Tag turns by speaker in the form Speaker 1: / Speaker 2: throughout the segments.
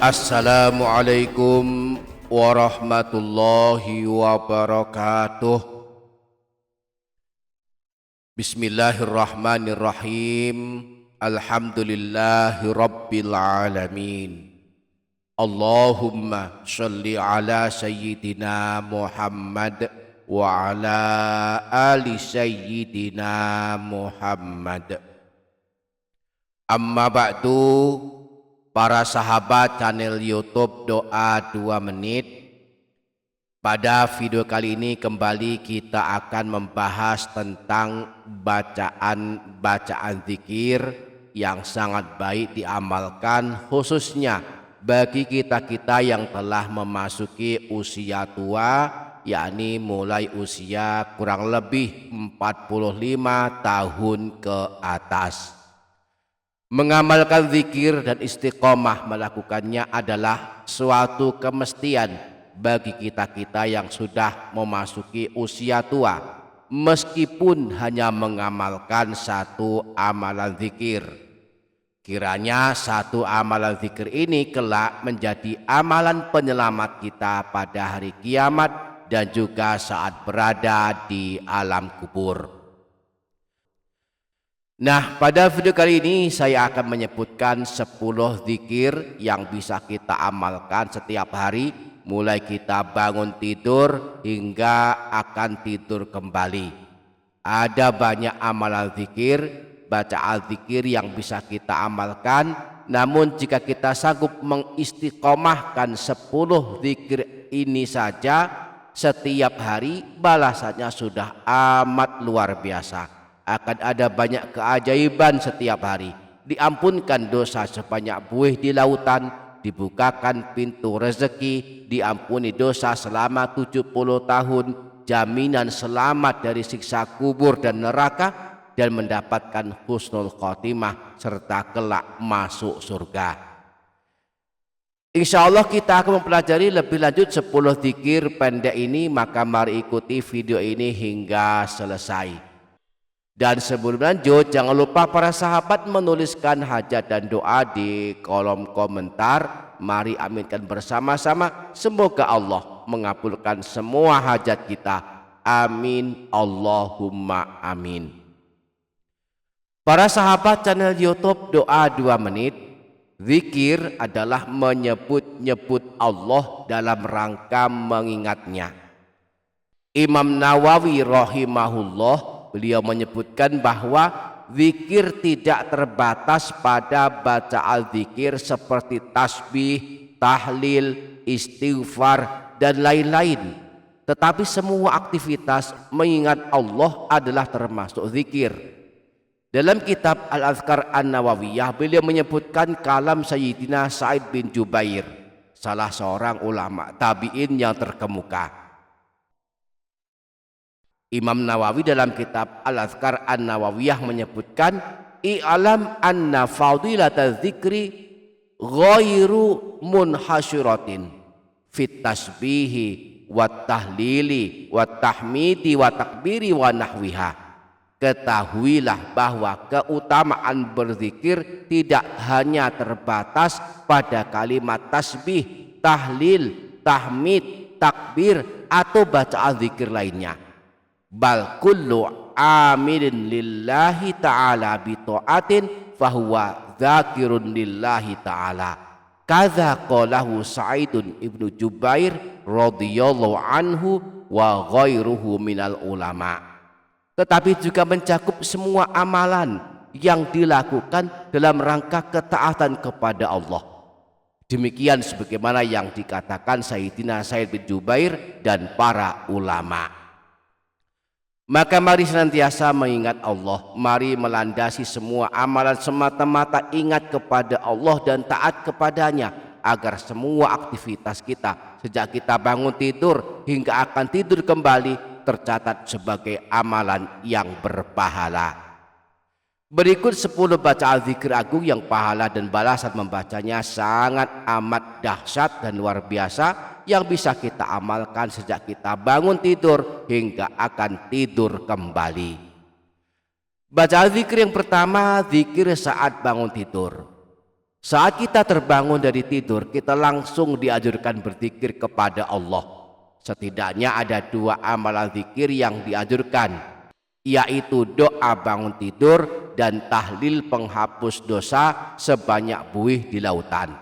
Speaker 1: Assalamualaikum warahmatullahi wabarakatuh. Bismillahirrahmanirrahim. Alhamdulillahi rabbil alamin. Allahumma sholli ala sayyidina Muhammad wa ala ali sayyidina Muhammad. Amma ba'du. Para sahabat channel YouTube Doa 2 Menit, pada video kali ini kembali kita akan membahas tentang bacaan zikir yang sangat baik diamalkan, khususnya bagi kita-kita yang telah memasuki usia tua, yakni mulai usia kurang lebih 45 tahun ke atas. Mengamalkan zikir dan istiqomah melakukannya adalah suatu kemestian bagi kita-kita yang sudah memasuki usia tua, meskipun hanya mengamalkan satu amalan zikir. Kiranya satu amalan zikir ini kelak menjadi amalan penyelamat kita pada hari kiamat dan juga saat berada di alam kubur. Nah, pada video kali ini saya akan menyebutkan 10 zikir yang bisa kita amalkan setiap hari, mulai kita bangun tidur hingga akan tidur kembali. Ada banyak amalan zikir, bacaan zikir yang bisa kita amalkan, namun jika kita sanggup mengistiqomahkan 10 zikir ini saja setiap hari, balasannya sudah amat luar biasa. Akan ada banyak keajaiban setiap hari. Diampunkan dosa sebanyak buih di lautan, dibukakan pintu rezeki, diampuni dosa selama 70 tahun, jaminan selamat dari siksa kubur dan neraka, dan mendapatkan husnul khotimah serta kelak masuk surga. Insya Allah kita akan mempelajari lebih lanjut 10 zikir pendek ini, maka mari ikuti video ini hingga selesai. Dan sebelum lanjut, jangan lupa para sahabat menuliskan hajat dan doa di kolom komentar. Mari aminkan bersama-sama. Semoga Allah mengabulkan semua hajat kita. Amin. Allahumma amin. Para sahabat channel YouTube Doa 2 Menit, zikir adalah menyebut-nyebut Allah dalam rangka mengingatnya. Imam Nawawi rahimahullah, beliau menyebutkan bahwa zikir tidak terbatas pada bacaan zikir seperti tasbih, tahlil, istighfar, dan lain-lain. Tetapi semua aktivitas mengingat Allah adalah termasuk zikir. Dalam kitab Al-Azkar An-Nawawiyah, beliau menyebutkan kalam Sayyidina Sa'id bin Jubair, salah seorang ulama tabi'in yang terkemuka. Imam Nawawi dalam kitab Al-Azkar An-Nawawiyah menyebutkan, i'lam anna fadilata dzikri ghairu munhasyiratin fit tasbihi wat tahlili wat tahmidi wat takbiri wa nahwiha. Ketahuilah bahwa keutamaan berzikir tidak hanya terbatas pada kalimat tasbih, tahlil, tahmid, takbir atau bacaan zikir lainnya. Bal kullu amilin lillahi ta'ala bita'atin fahuwa dzakirun lillahi ta'ala. Kadza qalahu Sa'idun ibnu Jubair radhiyallahu anhu wa ghairuhu minal ulama. Tetapi juga mencakup semua amalan yang dilakukan dalam rangka ketaatan kepada Allah. Demikian sebagaimana yang dikatakan Sayyidina Sa'id bin Jubair dan para ulama. Maka mari senantiasa mengingat Allah. Mari melandasi semua amalan semata-mata ingat kepada Allah dan taat kepadanya, agar semua aktivitas kita sejak kita bangun tidur hingga akan tidur kembali tercatat sebagai amalan yang berpahala. Berikut 10 bacaan zikir agung yang pahala dan balasan membacanya sangat amat dahsyat dan luar biasa, yang bisa kita amalkan sejak kita bangun tidur hingga akan tidur kembali. Bacaan zikir yang pertama, zikir saat bangun tidur. Saat kita terbangun dari tidur, kita langsung dianjurkan berzikir kepada Allah. Setidaknya ada 2 amalan zikir yang dianjurkan, yaitu doa bangun tidur dan tahlil penghapus dosa sebanyak buih di lautan.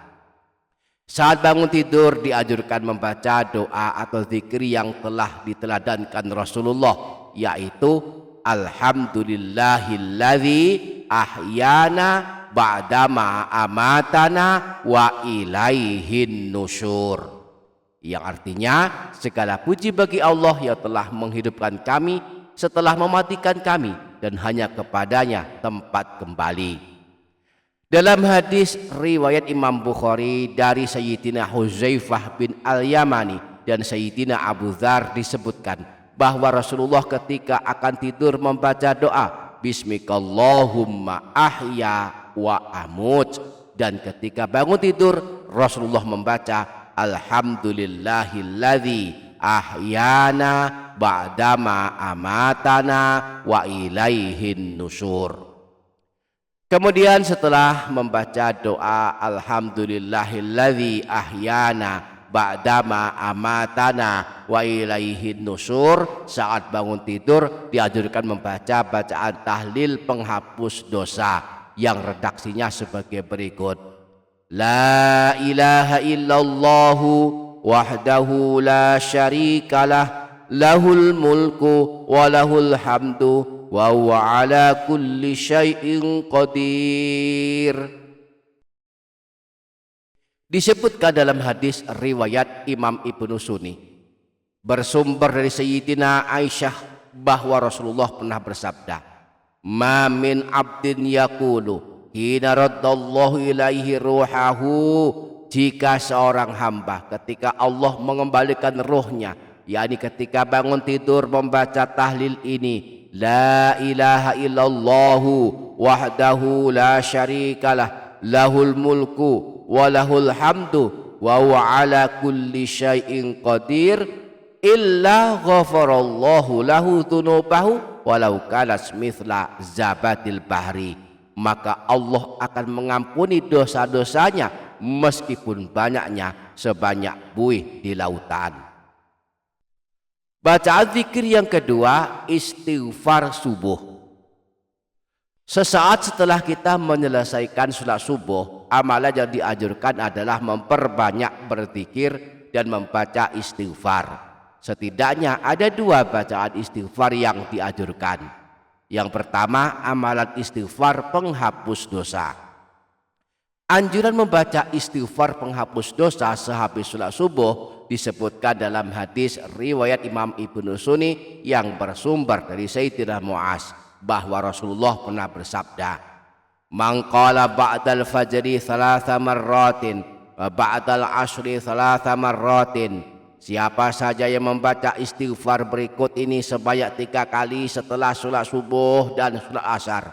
Speaker 1: Saat bangun tidur dianjurkan membaca doa atau zikir yang telah diteladankan Rasulullah, yaitu Alhamdulillahilladzi ahyana ba'dama amatana wa ilaihin nusyur, yang artinya segala puji bagi Allah yang telah menghidupkan kami setelah mematikan kami dan hanya kepadanya tempat kembali. Dalam hadis riwayat Imam Bukhari dari Sayyidina Huzaifah bin Al-Yamani dan Sayyidina Abu Dzar disebutkan bahwa Rasulullah ketika akan tidur membaca doa Bismikallahumma ahya wa amut, dan ketika bangun tidur Rasulullah membaca Alhamdulillahilladzi ahyana ba'dama amatana wa ilaihin nusyur. Kemudian setelah membaca doa Alhamdulillahilladzi ahyana ba'dama amatana wa ilaihin nusyur, saat bangun tidur dianjurkan membaca bacaan tahlil penghapus dosa yang redaksinya sebagai berikut. La ilaha illallahu wahdahu la syarikalah lahul mulku wa lahul hamdu wa huwa ala kulli syai'in qadir. Disebutkan dalam hadis riwayat Imam Ibnu Sunni bersumber dari Sayyidina Aisyah bahwa Rasulullah pernah bersabda, ma min abdin yaqulu hina raddallahu ilaihi ruhahu, jika seorang hamba ketika Allah mengembalikan ruhnya, yakni ketika bangun tidur membaca tahlil ini, la ilaha illallahu wahdahu la syarikalah lahul mulku wa lahul hamdu wa huwa ala kulli syai'in qadir, illa ghafarallahu lahu dzunubahu walau kalas mithla zabatil bahri, maka Allah akan mengampuni dosa-dosanya meskipun banyaknya sebanyak buih di lautan. Bacaan zikir yang kedua, istighfar subuh. Sesaat setelah kita menyelesaikan sholat subuh, amalan yang dianjurkan adalah memperbanyak berzikir dan membaca istighfar. Setidaknya ada 2 bacaan istighfar yang dianjurkan. Yang pertama, amalan istighfar penghapus dosa. Anjuran membaca istighfar penghapus dosa sehabis sholat subuh disebutkan dalam hadis riwayat Imam Ibnu Sunni yang bersumber dari Sayyidina Mu'az bahwa Rasulullah pernah bersabda, man qala ba'dal fajri 3 marratin wa ba'dal asri 3 marratin, siapa saja yang membaca istighfar berikut ini sebanyak 3 kali setelah sholat subuh dan sholat asar.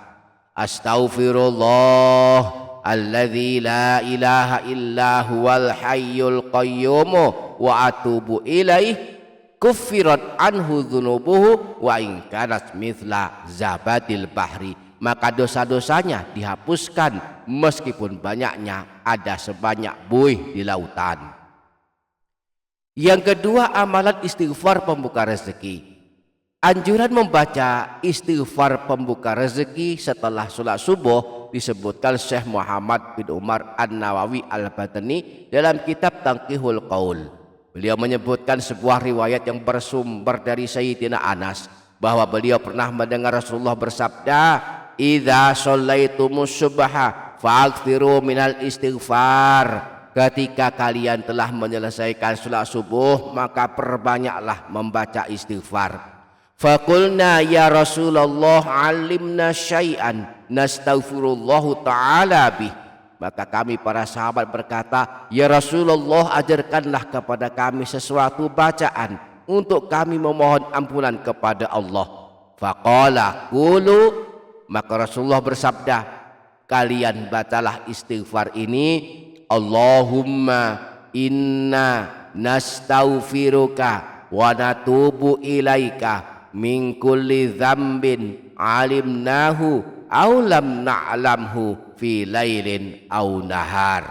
Speaker 1: Astaghfirullah alladzi la ilaha illa huwal hayyul qayyum wa atubu ilaih, kuffirat anhu dzunubuhu wa in kanat mithla zabatil bahri, maka dosa-dosanya dihapuskan meskipun banyaknya ada sebanyak buih di lautan. Yang kedua, amalan istighfar pembuka rezeki. Anjuran membaca istighfar pembuka rezeki setelah sholat subuh disebutkan Syekh Muhammad bin Umar An-Nawawi Al-Badani dalam kitab Tanqihul Qaul. Beliau menyebutkan sebuah riwayat yang bersumber dari Sayyidina Anas bahwa beliau pernah mendengar Rasulullah bersabda, idza shallaitumus subha fa'akthiru minal istighfar, ketika kalian telah menyelesaikan sholat subuh maka perbanyaklah membaca istighfar. Faqulna ya Rasulullah alimna syai'an nastaghfirullahu ta'ala bih, maka kami para sahabat berkata, ya Rasulullah ajarkanlah kepada kami sesuatu bacaan untuk kami memohon ampunan kepada Allah. Faqala qulu, maka Rasulullah bersabda, kalian bacalah istighfar ini, Allahumma inna nastaghfiruka wa natubu ilaika min kulli dzambin alimnahu aw lam na'lamhu fi lailin aw nahar.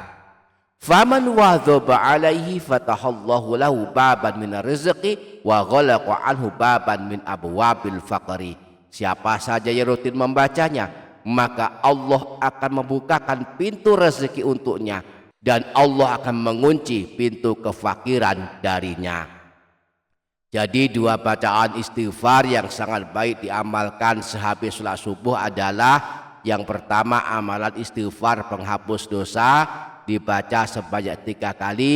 Speaker 1: Faman wadhaba alaihi fatahallahu lahu baban min rizqi wa ghalaqa anhu baban min abwabil faqri. Siapa saja yang rutin membacanya, maka Allah akan membukakan pintu rezeki untuknya dan Allah akan mengunci pintu kefakiran darinya. Jadi dua bacaan istighfar yang sangat baik diamalkan sehabis sholat subuh adalah yang pertama, amalan istighfar penghapus dosa, dibaca sebanyak 3 kali.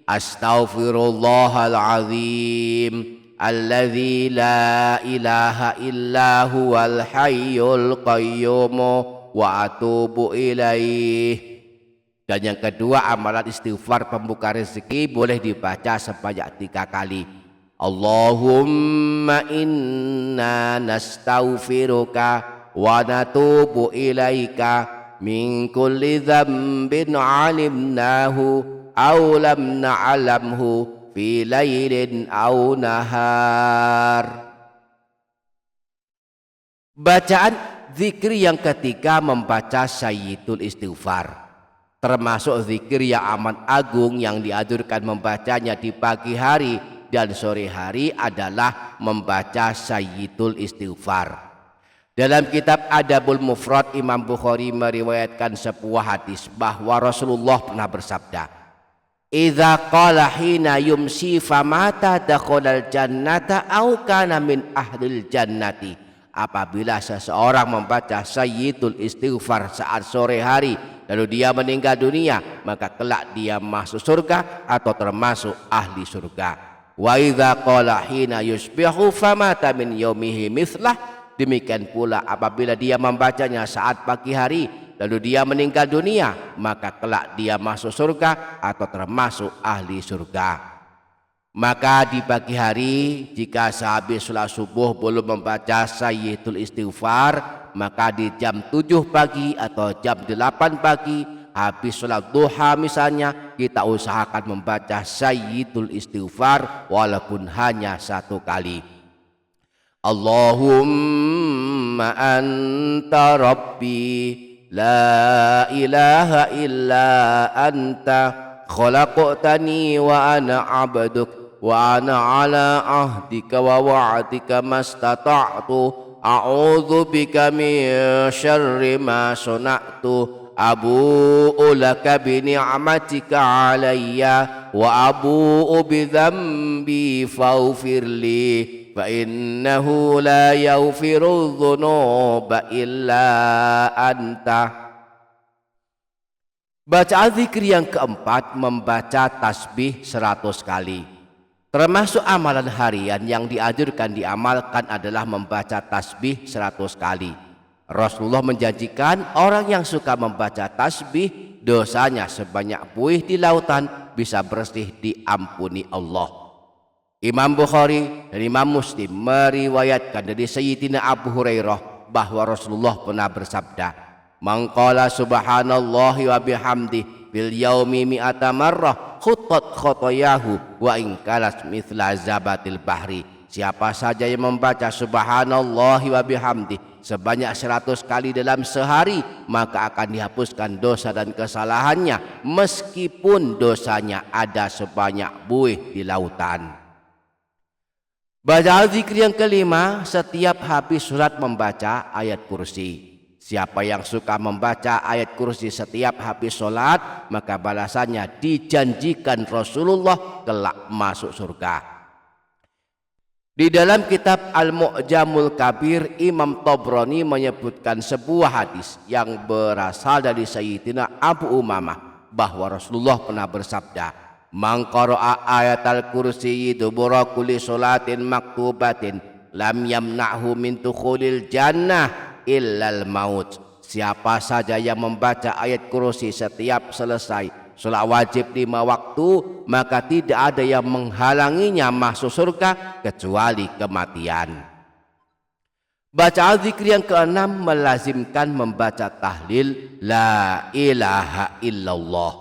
Speaker 1: Astaghfirullahalazim alladzi la ilaha illa huwal hayyul qayyum wa atubu ilaih. Dan yang kedua, amalan istighfar pembuka rezeki boleh dibaca sebanyak 3 kali. Allahumma inna nastaghfiruka wa natubu ilaika min kulli dzambin 'alimnahu aw lam na'lamhu fi lailin aw nahar. Bacaan zikir yang ketiga membaca Sayyidul Istighfar, termasuk zikir yang amat agung yang dianjurkan membacanya di pagi hari dan sore hari adalah membaca Sayyidul Istighfar. Dalam kitab Adabul Mufrad, Imam Bukhari meriwayatkan sebuah hadis bahwa Rasulullah pernah bersabda, "Idza qala hina yumsi famata dakhalal jannata aw kana min ahlil jannati." Apabila seseorang membaca Sayyidul Istighfar saat sore hari lalu dia meninggal dunia, maka kelak dia masuk surga atau termasuk ahli surga. Wa idza qala hina yusbihu famata min yaumihi mithlah. Demikian pula apabila dia membacanya saat pagi hari lalu dia meninggal dunia, maka kelak dia masuk surga atau termasuk ahli surga. Maka di pagi hari jika sehabis sholat subuh belum membaca Sayyidul Istighfar, maka di jam 7 pagi atau jam 8 pagi habis sholat duha misalnya, kita usahakan membaca Sayyidul Istighfar walaupun hanya 1 kali. Allahumma anta rabbi la ilaha illa anta khalaqtani wa ana abduk wa ana ala ahdika wa wa'dika mastata'tu a'udzu bika min syarri ma sana'tu abu'u laka bi ni'matika alayya wa abu'u bi dzambi faghfirli fa innahu la yaghfiru dzunuba illa anta. Bacaan zikir yang keempat membaca tasbih 100 kali. Termasuk amalan harian yang dianjurkan diamalkan adalah membaca tasbih 100 kali. Rasulullah menjanjikan orang yang suka membaca tasbih, dosanya sebanyak buih di lautan bisa bersih diampuni Allah. Imam Bukhari dan Imam Muslim meriwayatkan dari Sayyidina Abu Hurairah bahwa Rasulullah pernah bersabda, "Man qala subhanallahi wa bihamdi bil yaumi mi'ata marrah khuttat khotoyahu wa in kalas mithla zabatil bahri." Siapa saja yang membaca subhanallahi wa bihamdi sebanyak 100 kali dalam sehari, maka akan dihapuskan dosa dan kesalahannya meskipun dosanya ada sebanyak buih di lautan. Bacaan zikir yang kelima, setiap habis sholat membaca ayat kursi. Siapa yang suka membaca ayat kursi setiap habis sholat, maka balasannya dijanjikan Rasulullah kelak masuk surga. Di dalam kitab Al-Mu'jamul Kabir, Imam Tabrani menyebutkan sebuah hadis yang berasal dari Sayyidina Abu Umamah bahwa Rasulullah pernah bersabda, "Man qara'a ayatal kursi dubura kulli sholatin maktubatin lam yamna'hu min dukhulil jannah illal maut." Siapa saja yang membaca ayat kursi setiap selesai sholat wajib 5 waktu, maka tidak ada yang menghalanginya masuk surga kecuali kematian. Bacaan zikir yang keenam melazimkan membaca tahlil la ilaha illallah.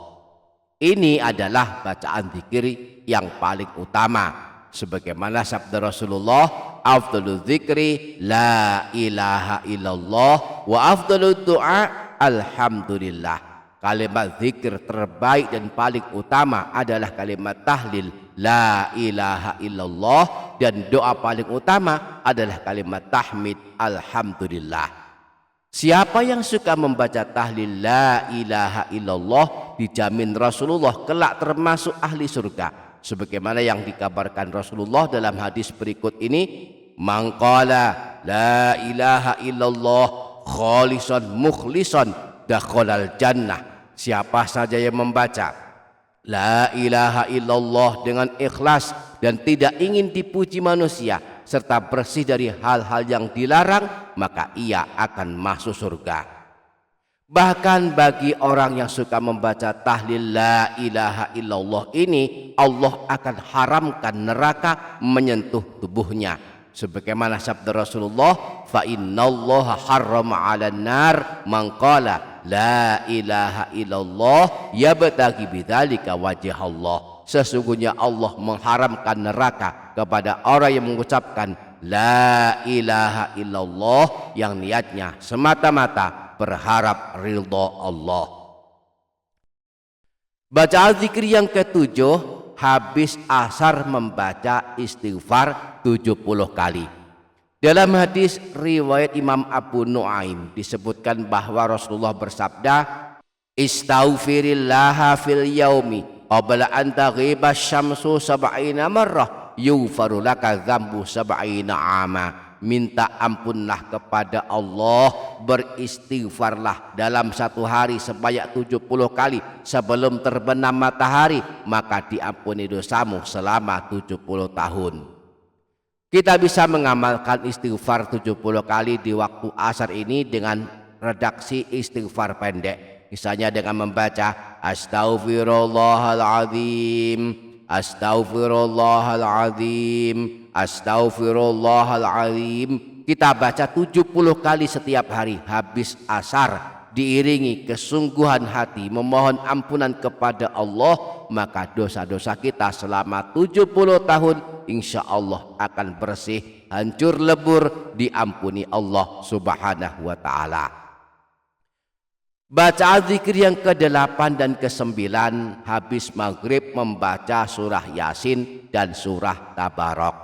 Speaker 1: Ini adalah bacaan zikir yang paling utama, sebagaimana sabda Rasulullah, "Afdhalul dzikri la ilaha illallah wa afdhalud du'a alhamdulillah. Kalimat zikir terbaik dan paling utama adalah kalimat tahlil la ilaha illallah, dan doa paling utama adalah kalimat tahmid alhamdulillah. Siapa yang suka membaca tahlil la ilaha illallah dijamin Rasulullah kelak termasuk ahli surga, sebagaimana yang dikabarkan Rasulullah dalam hadis berikut ini, man qala la ilaha illallah khalisan mukhlisan dakhalal jannah. Siapa saja yang membaca la ilaha illallah dengan ikhlas dan tidak ingin dipuji manusia serta bersih dari hal-hal yang dilarang, maka ia akan masuk surga. Bahkan bagi orang yang suka membaca tahlil la ilaha illallah ini, Allah akan haramkan neraka menyentuh tubuhnya, sebagaimana sabda Rasulullah, fa innallaha harrama 'alan nar man qala la ilaha illallah yabtaghi bidzalika wajh Allah. Sesungguhnya Allah mengharamkan neraka kepada orang yang mengucapkan la ilaha illallah yang niatnya semata-mata berharap ridha Allah. Bacaan zikir yang ketujuh, habis asar membaca istighfar 70 kali. Dalam hadis riwayat Imam Abu Nuaim disebutkan bahwa Rasulullah bersabda, istaghfirillaha fil yaumi qabla an taghiba syamsu sab'ina marrah yughfaru laka dzambu sab'ina ama. Minta ampunlah kepada Allah, beristighfarlah dalam satu hari sebanyak 70 kali sebelum terbenam matahari, maka diampuni dosamu selama 70 tahun. Kita bisa mengamalkan istighfar 70 kali di waktu asar ini dengan redaksi istighfar pendek. Misalnya dengan membaca astaghfirullahaladzim, astaghfirullahaladzim, astaghfirullahaladzim. Kita baca 70 kali setiap hari habis asar, diiringi kesungguhan hati memohon ampunan kepada Allah, maka dosa-dosa kita selama 70 tahun insya Allah akan bersih, hancur lebur, diampuni Allah subhanahu wa ta'ala. Bacaan zikir yang ke-8 dan ke-9, habis maghrib membaca surah Yasin dan surah Tabarok.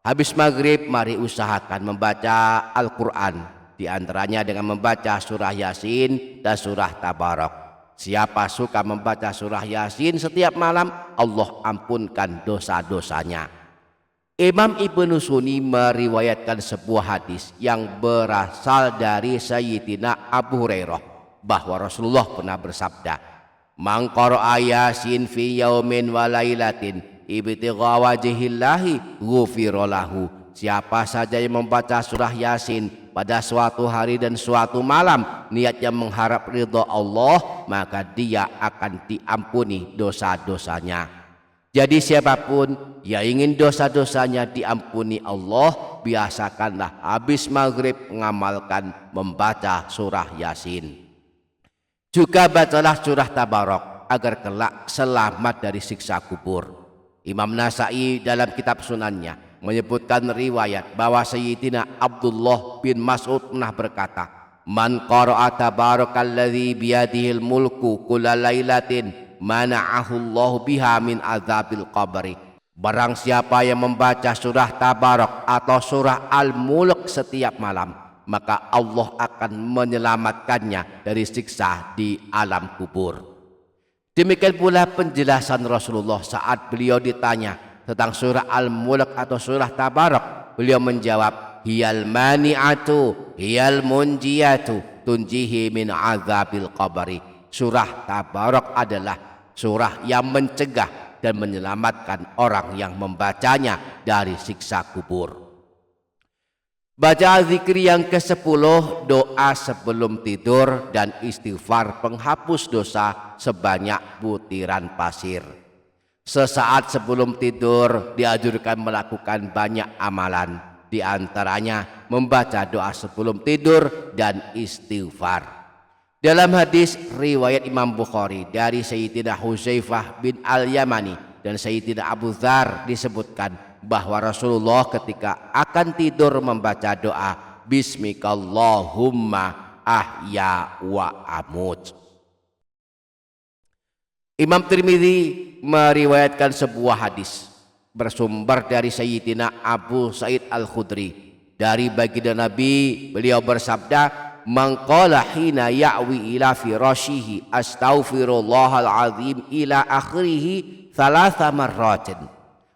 Speaker 1: Habis maghrib mari usahakan membaca Al-Quran, di antaranya dengan membaca surah Yasin dan surah Tabarok. Siapa suka membaca surah Yasin setiap malam, Allah ampunkan dosa-dosanya. Imam Ibnu Sunni meriwayatkan sebuah hadis yang berasal dari Sayyidina Abu Hurairah bahwa Rasulullah pernah bersabda, man qara'a Yasin fi yaumin wa lailatin ibtigha wajhillahi ghufira lahu. Siapa saja yang membaca surah Yasin pada suatu hari dan suatu malam niatnya mengharap ridha Allah, maka dia akan diampuni dosa-dosanya. Jadi siapapun yang ingin dosa-dosanya diampuni Allah, biasakanlah habis maghrib mengamalkan membaca surah Yasin. Juga bacalah surah Tabarok agar kelak selamat dari siksa kubur. Imam Nasai dalam kitab sunannya menyebutkan riwayat bahwa Sayyidina Abdullah bin Mas'ud pernah berkata, man qara'a tabarakalladzi biyadihil mulku kulla lailatin mana'ahullahu biha min azabil qabri. Barang siapa yang membaca surah Tabarok atau surah Al-Mulk setiap malam, maka Allah akan menyelamatkannya dari siksa di alam kubur. Demikian pula penjelasan Rasulullah saat beliau ditanya tentang surah Al-Mulk atau surah Tabarok. Beliau menjawab, hiyal mani'atu hiyal munjiyatu tunjihi min azabil qabri. Surah Tabarok adalah surah yang mencegah dan menyelamatkan orang yang membacanya dari siksa kubur. Baca zikir yang ke-10, doa sebelum tidur dan istighfar penghapus dosa sebanyak butiran pasir. Sesaat sebelum tidur dianjurkan melakukan banyak amalan, di antaranya membaca doa sebelum tidur dan istighfar. Dalam hadis riwayat Imam Bukhari dari Sayyidina Hudzaifah bin Al-Yamani dan Sayyidina Abu Dzar disebutkan bahwa Rasulullah ketika akan tidur membaca doa Bismikallahumma ahya wa amut. Imam Tirmidzi meriwayatkan sebuah hadis bersumber dari Sayyidina Abu Sa'id Al-Khudri. Dari baginda Nabi, beliau bersabda, "Man qala hina ya'wi ila firashihi astaghfirullahal azim ila akhirih thalatha marratin."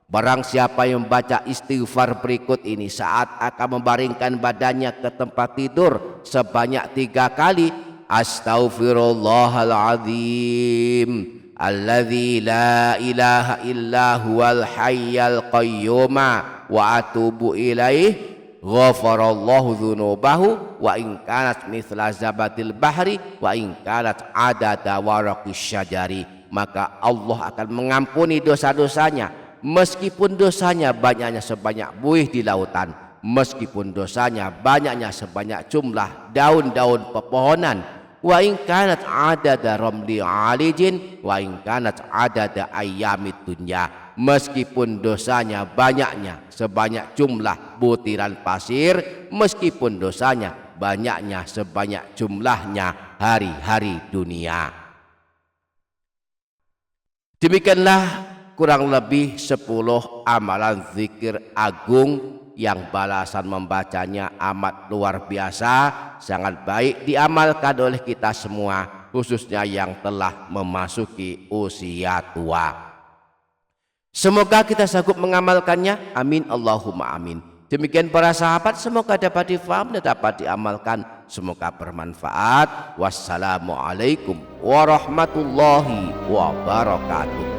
Speaker 1: Barang siapa yang membaca istighfar berikut ini saat akan membaringkan badannya ke tempat tidur sebanyak 3 kali, astaghfirullahal azim alladzi la ilaha illa huwal hayyal qayyuma wa atubu ilaih, ghafarallahu dzunubahu wa in kanat mithla zabatil bahri wa in kanat adada waraqis syajari. Maka Allah akan mengampuni dosa-dosanya meskipun dosanya banyaknya sebanyak buih di lautan, meskipun dosanya banyaknya sebanyak jumlah daun-daun pepohonan, wa in kanat adada ramli alijin wa in kanat adada ayyamid dunya, meskipun dosanya banyaknya sebanyak jumlah butiran pasir, meskipun dosanya banyaknya sebanyak jumlahnya hari-hari dunia. Demikianlah kurang lebih 10 amalan zikir agung yang balasan membacanya amat luar biasa, sangat baik diamalkan oleh kita semua, khususnya yang telah memasuki usia tua. Semoga kita sanggup mengamalkannya, amin Allahumma amin. Demikian para sahabat, semoga dapat difaham dan dapat diamalkan, semoga bermanfaat. Wassalamualaikum warahmatullahi wabarakatuh.